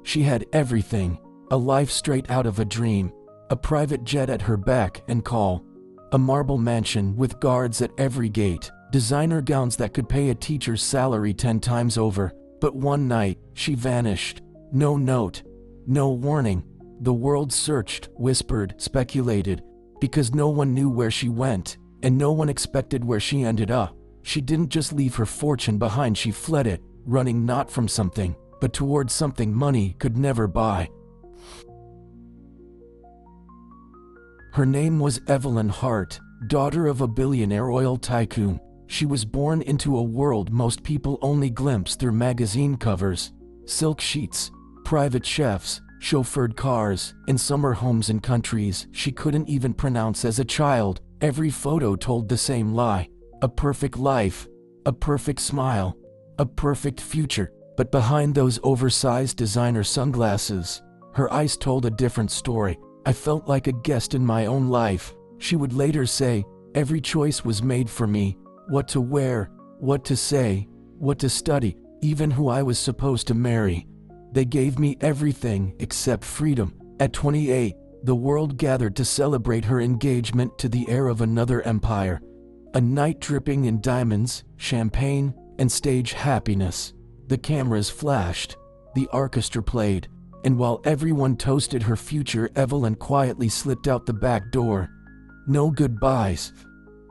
She had everything, a life straight out of a dream, a private jet at her beck and call, a marble mansion with guards at every gate, designer gowns that could pay a teacher's salary 10 times over. But one night, she vanished. No note, no warning. The world searched, whispered, speculated, because no one knew where she went, and no one expected where she ended up. She didn't just leave her fortune behind, she fled it, running not from something, but towards something money could never buy. Her name was Evelyn Hart, daughter of a billionaire oil tycoon. She was born into a world most people only glimpse through magazine covers. Silk sheets, private chefs, chauffeured cars, and summer homes in countries she couldn't even pronounce as a child. Every photo told the same lie. A perfect life, a perfect smile, a perfect future. But behind those oversized designer sunglasses, her eyes told a different story. I felt like a guest in my own life. She would later say, every choice was made for me. What to wear, what to say, what to study, even who I was supposed to marry. They gave me everything except freedom. At 28, the world gathered to celebrate her engagement to the heir of another empire. A night dripping in diamonds, champagne, and stage happiness. The cameras flashed, the orchestra played, and while everyone toasted her future, Evelyn quietly slipped out the back door. No goodbyes,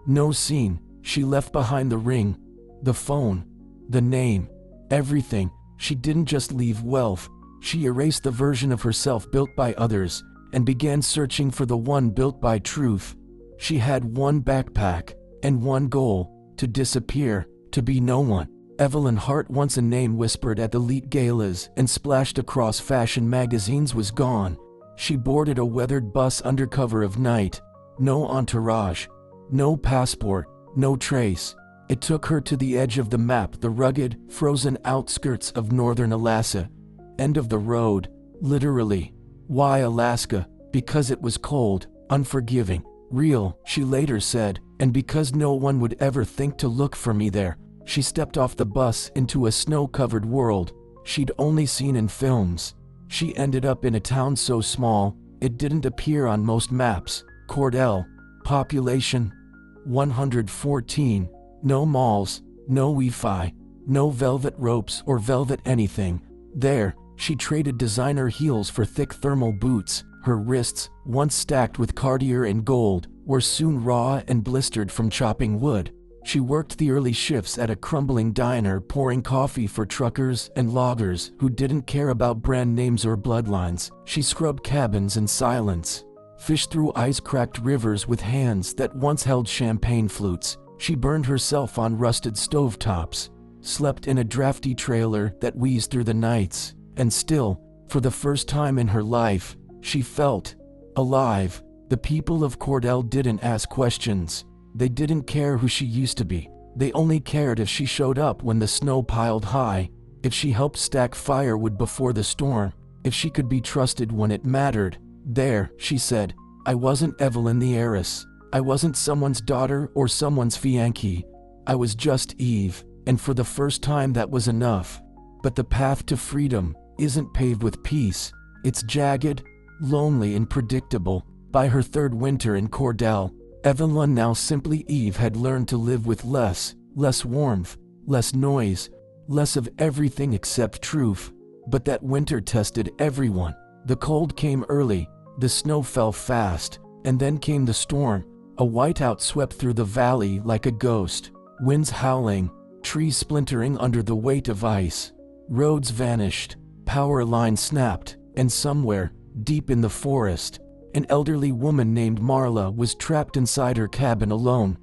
no scene. She left behind the ring, the phone, the name, everything. She didn't just leave wealth, she erased the version of herself built by others and began searching for the one built by truth. She had one backpack and one goal: to disappear, to be no one. Evelyn Hart, once a name whispered at elite galas and splashed across fashion magazines, was gone. She boarded a weathered bus under cover of night. No entourage, no passport, no trace. It took her to the edge of the map, the rugged, frozen outskirts of northern Alaska. End of the road, literally. Why Alaska? Because it was cold, unforgiving, real, she later said, and because no one would ever think to look for me there. She stepped off the bus into a snow-covered world she'd only seen in films. She ended up in a town so small, it didn't appear on most maps. Cordell, population 114, no malls, no Wi-Fi, no velvet ropes or velvet anything. There, she traded designer heels for thick thermal boots. Her wrists, once stacked with Cartier and gold, were soon raw and blistered from chopping wood. She worked the early shifts at a crumbling diner, pouring coffee for truckers and loggers who didn't care about brand names or bloodlines. She scrubbed cabins in silence, fished through ice-cracked rivers with hands that once held champagne flutes. She burned herself on rusted stovetops, slept in a drafty trailer that wheezed through the nights, and still, for the first time in her life, she felt alive. The people of Cordell didn't ask questions. They didn't care who she used to be. They only cared if she showed up when the snow piled high, if she helped stack firewood before the storm, if she could be trusted when it mattered. There, she said, I wasn't Evelyn the heiress. I wasn't someone's daughter or someone's fiancée. I was just Eve, and for the first time that was enough. But the path to freedom isn't paved with peace. It's jagged, lonely, and predictable. By her third winter in Cordell, Evelyn, now simply Eve, had learned to live with less warmth, less noise, less of everything except truth. But that winter tested everyone. The cold came early, the snow fell fast, and then came the storm. A whiteout swept through the valley like a ghost, winds howling, trees splintering under the weight of ice. Roads vanished, power lines snapped, and somewhere, deep in the forest, an elderly woman named Marla was trapped inside her cabin alone.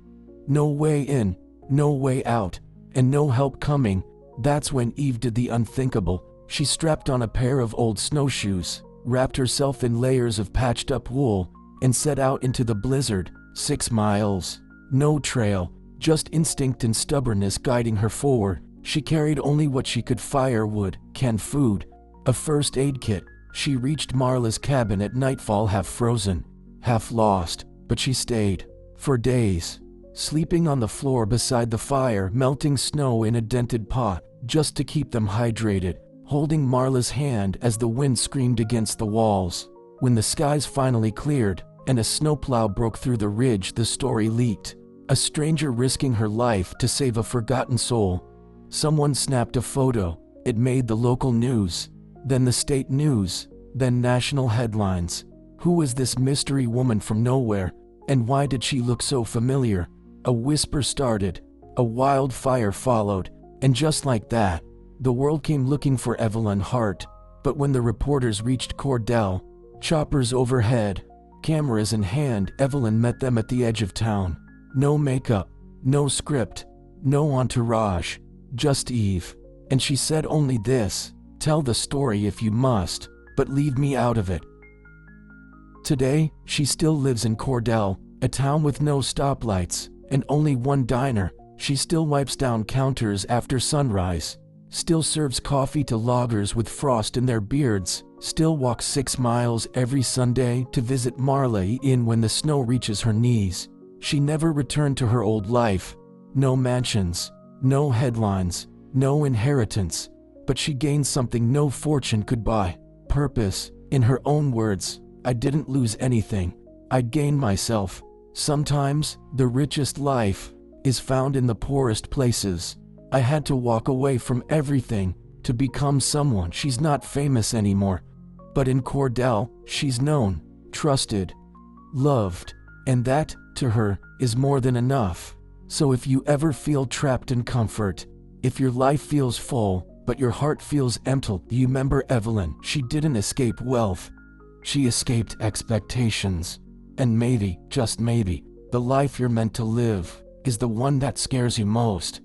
No way in, no way out, and no help coming. That's when Eve did the unthinkable. She strapped on a pair of old snowshoes, wrapped herself in layers of patched-up wool, and set out into the blizzard. 6 miles. No trail, just instinct and stubbornness guiding her forward. She carried only what she could: firewood, canned food, a first aid kit. She reached Marla's cabin at nightfall, half frozen, half lost, but she stayed. For days, sleeping on the floor beside the fire, melting snow in a dented pot, just to keep them hydrated, holding Marla's hand as the wind screamed against the walls. When the skies finally cleared and a snowplow broke through the ridge, the story leaked. A stranger risking her life to save a forgotten soul. Someone snapped a photo. It made the local news, then the state news, then national headlines. Who was this mystery woman from nowhere, and why did she look so familiar? A whisper started, a wildfire followed, and just like that, the world came looking for Evelyn Hart. But when the reporters reached Cordell, choppers overhead, cameras in hand, Evelyn met them at the edge of town. No makeup, no script, no entourage, just Eve. And she said only this: "Tell the story if you must, but leave me out of it." Today, she still lives in Cordell, a town with no stoplights and only one diner. She still wipes down counters after sunrise, still serves coffee to loggers with frost in their beards, still walks 6 miles every Sunday to visit Marla in when the snow reaches her knees. She never returned to her old life. No mansions, no headlines, no inheritance, but she gained something no fortune could buy: purpose. In her own words, "I didn't lose anything. I gained myself." Sometimes, the richest life is found in the poorest places. I had to walk away from everything to become someone. She's not famous anymore, but in Cordell, she's known, trusted, loved, and that, to her, is more than enough. So if you ever feel trapped in comfort, if your life feels full, but your heart feels empty, you remember Evelyn. She didn't escape wealth. She escaped expectations. And maybe, just maybe, the life you're meant to live is the one that scares you most.